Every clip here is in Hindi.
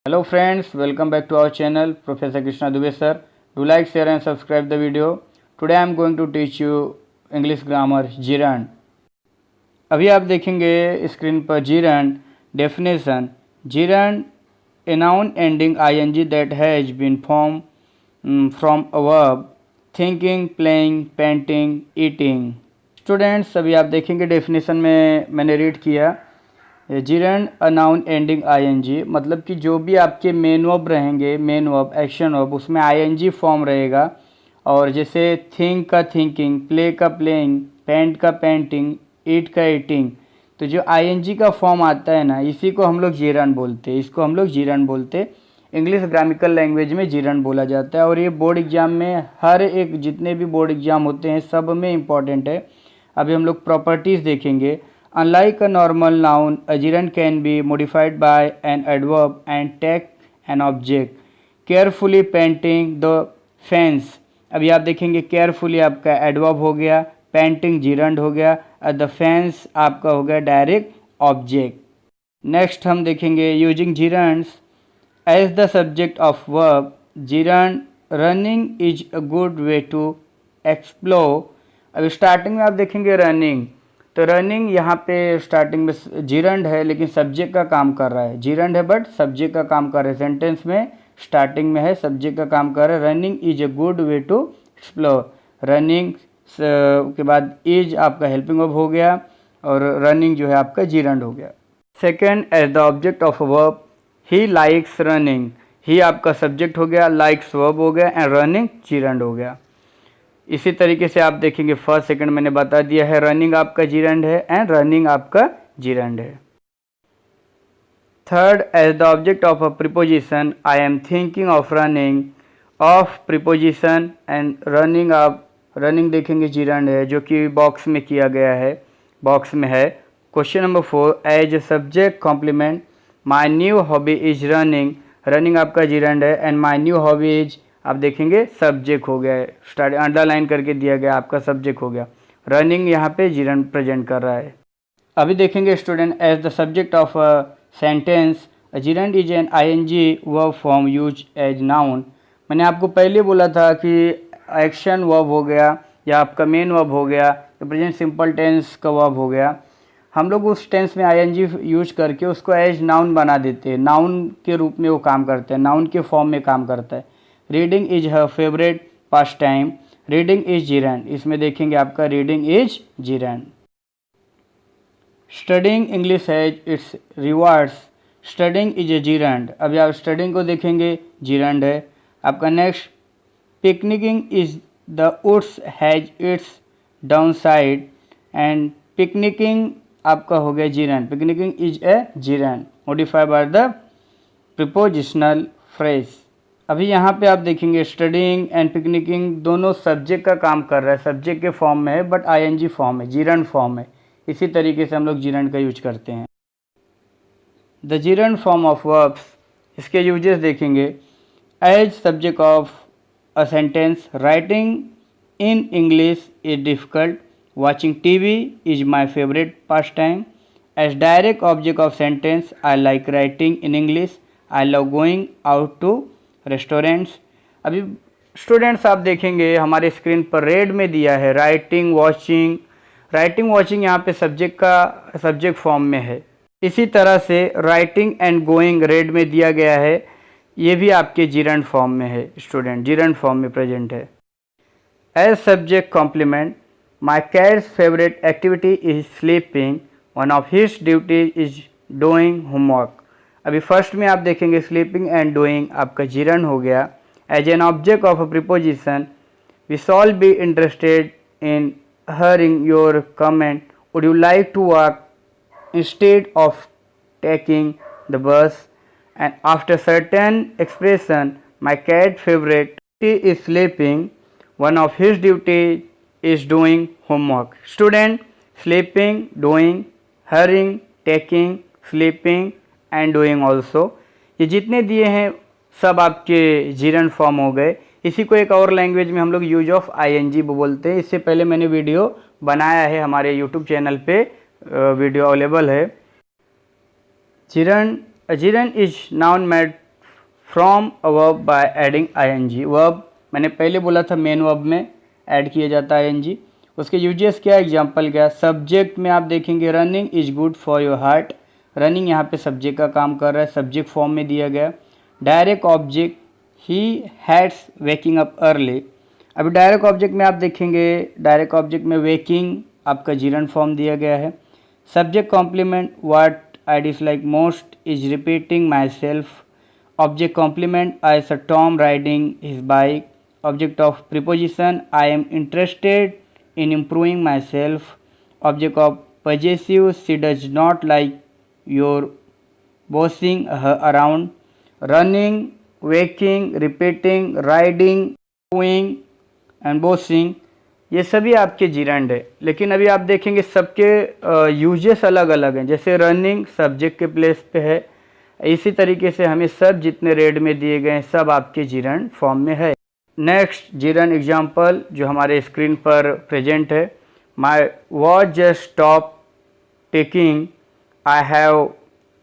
Hello friends, welcome back to our channel Professor Krishna Dubey sir. Do like, share and subscribe the video. Today I am going to teach you English grammar gerund. अभी आप देखेंगे स्क्रीन पर gerund definition. Gerund a noun ending ing that has been formed from a verb thinking, playing, painting, eating. Students अभी आप देखेंगे डेफिनेशन में मैंने रीड किया gerund a noun ending ING, मतलब कि जो भी आपके मेन वर्ब रहेंगे, मेन वर्ब, एक्शन वर्ब, उसमें आईएनजी फॉर्म रहेगा। और जैसे थिंक का थिंकिंग, प्ले का प्लेइंग, पेंट का पेंटिंग, ईट का ईटिंग, तो जो आईएनजी का फॉर्म आता है ना, इसी को हम लोग जीरंड बोलते हैं। इसको हम लोग जीरंड बोलते हैं। इंग्लिश ग्रामिकल लैंग्वेज में जीरंड बोला जाता है और ये बोर्ड एग्जाम में हर एक, जितने भी बोर्ड एग्जाम होते हैं सब में इम्पॉर्टेंट है। अभी हम लोग प्रॉपर्टीज़ देखेंगे। Unlike a normal noun, a gerund can be modified by an adverb and take an object. Carefully painting the fence. अभी आप देखेंगे carefully आपका adverb हो गया, painting gerund हो गया, the fence आपका हो गया direct object. Next हम देखेंगे using gerunds as the subject of verb. Gerund running is a good way to explore. अभी स्टार्टिंग में आप देखेंगे रनिंग, तो रनिंग यहाँ पे स्टार्टिंग में जीरंड है लेकिन सब्जेक्ट का काम कर रहा है। जीरंड है बट सब्जेक्ट का काम कर रहा है। सेंटेंस में स्टार्टिंग में है, सब्जेक्ट का काम कर रहा है। Running is a good way to explore. Running के बाद इज आपका हेल्पिंग वर्ब हो गया और रनिंग जो है आपका जीरंड हो गया। Second, as the object of verb he likes running. He आपका सब्जेक्ट हो गया, लाइक्स वर्ब हो गया एंड रनिंग जीरंड हो गया। इसी तरीके से आप देखेंगे फर्स्ट सेकंड मैंने बता दिया है, रनिंग आपका जीरंड है एंड रनिंग आपका जीरंड है। Third, as the object of a preposition I am thinking of running, of preposition and running, आप रनिंग देखेंगे जीरंड है जो कि बॉक्स में किया गया है, बॉक्स में है। Question number 4, as a subject complement my new hobby is running. Running आपका जीरंड है and my new hobby is आप देखेंगे सब्जेक्ट हो गया है, स्टार्ट अंडरलाइन करके दिया गया, आपका सब्जेक्ट हो गया। रनिंग यहाँ पे जीरंड प्रेजेंट कर रहा है। अभी देखेंगे student, as the subject of a sentence gerund is an ING verb form use as noun. मैंने आपको पहले बोला था कि एक्शन वर्ब हो गया या आपका मेन वर्ब हो गया या प्रेजेंट सिंपल टेंस का वर्ब हो गया, हम लोग उस टेंस में आईएनजी यूज करके उसको एज नाउन बना देते हैं। नाउन के रूप में वो काम करते हैं, नाउन के फॉर्म में काम करता है। Reading is her favourite pastime. Reading is gerund, इसमें देखेंगे आपका reading is gerund. Studying English has its rewards. Studying is a gerund. अभी आप स्टडिंग को देखेंगे जीरंड है आपका। Next, picnicking is the woods has its downside and picnicking आपका हो गया gerund. Picnicking is a gerund modified by the prepositional phrase. अभी यहाँ पे आप देखेंगे स्टडिंग एंड पिकनिकिंग दोनों सब्जेक्ट का काम कर रहा है, सब्जेक्ट के फॉर्म में है बट आईएनजी फॉर्म है, जीरंड फॉर्म है। इसी तरीके से हम लोग जीरंड का यूज करते हैं। The gerund form of verbs, इसके यूजेस देखेंगे। As subject of a sentence writing in English is difficult, watching TV is my favourite pastime. As direct object of sentence I like writing in English, I love going out to restaurants. अभी स्टूडेंट्स आप देखेंगे हमारे स्क्रीन पर रेड में दिया है राइटिंग वॉचिंग। राइटिंग वॉचिंग यहाँ पे सब्जेक्ट का सब्जेक्ट फॉर्म में है। इसी तरह से राइटिंग एंड गोइंग रेड में दिया गया है, ये भी आपके जीरंड फॉर्म में है स्टूडेंट, जीरंड फॉर्म में प्रेजेंट है। As subject complement my cat's favourite activity is sleeping, one of his duties is doing homework. अभी फर्स्ट में आप देखेंगे स्लीपिंग एंड डूइंग आपका जीरंड हो गया। As an object of a preposition we shall be interested in hearing your comment, would you like to walk instead of taking the bus. And after certain expression my cat favourite is sleeping, one of his duty is doing homework. Student, sleeping, doing, hurrying, taking, sleeping and doing also, ये जितने दिए हैं सब आपके जीरंड फॉर्म हो गए। इसी को एक और लैंग्वेज में हम लोग यूज ऑफ आईएनजी बोलते हैं। इससे पहले मैंने वीडियो बनाया है, हमारे यूट्यूब चैनल पे वीडियो अवेलेबल है। Gerund, a gerund is noun made from verb by adding ing। Verb मैंने पहले बोला था मेन वर्ब में ऐड किया जाता है ing। उसके यूजेस क्या, एग्जाम्पल क्या। सब्जेक्ट में आप देखेंगे running is good for your heart. Running यहाँ पे सब्जेक्ट का काम कर रहा है, सब्जेक्ट फॉर्म में दिया गया। डायरेक्ट ऑब्जेक्ट ही हैड्स वेकिंग अप अर्ली। अभी डायरेक्ट ऑब्जेक्ट में आप देखेंगे, डायरेक्ट ऑब्जेक्ट में वेकिंग आपका जीरन फॉर्म दिया गया है। Subject complement what I dislike most is repeating myself. Object complement I saw Tom riding his bike. Object of preposition I am interested in improving myself। Object of possessive she does not like your bossing her around। running, waking, repeating, riding, doing and bossing ये सभी आपके जीरंड है। लेकिन अभी आप देखेंगे सबके यूजेस अलग अलग हैं। जैसे रनिंग सब्जेक्ट के प्लेस पे है, इसी तरीके से हमें सब जितने रेड में दिए गए हैं सब आपके जीरंड फॉर्म में है। नेक्स्ट जीरन एग्जाम्पल जो हमारे स्क्रीन पर प्रेजेंट है। My watch just stop taking. I have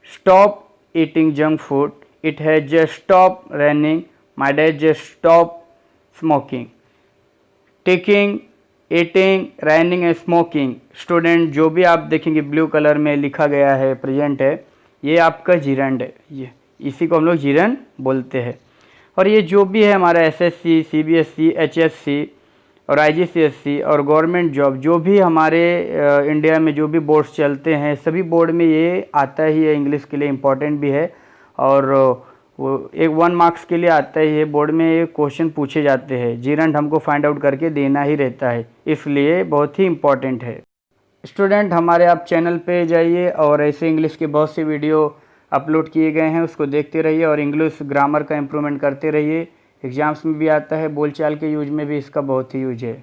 stop eating junk food. It has just stop running. My dad just stop smoking. Taking, eating, running and smoking student जो भी आप देखेंगे ब्लू कलर में लिखा गया है प्रेजेंट है, ये आपका जीरंड है। ये इसी को हम लोग जीरन बोलते हैं। और ये जो भी है हमारा एसएससी, सीबीएसई, एचएससी और आईजीसीएसई और गवर्नमेंट जॉब जो भी हमारे इंडिया में जो भी बोर्ड्स चलते हैं सभी बोर्ड में ये आता ही है। इंग्लिश के लिए इम्पॉर्टेंट भी है और वो एक 1 मार्क्स के लिए आता ही है। बोर्ड में ये क्वेश्चन पूछे जाते हैं, जीरंड हमको फाइंड आउट करके देना ही रहता है, इसलिए बहुत ही इम्पॉर्टेंट है। स्टूडेंट हमारे आप चैनल पे जाइए और ऐसे इंग्लिश के बहुत से वीडियो अपलोड किए गए हैं, उसको देखते रहिए और इंग्लिश ग्रामर का इम्प्रूवमेंट करते रहिए। एग्जाम्स में भी आता है, बोलचाल के यूज में भी इसका बहुत ही यूज है।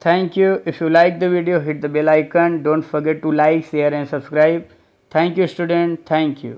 Thank you. If you like the video hit the bell icon. Don't forget to like, share and subscribe. Thank you student, thank you.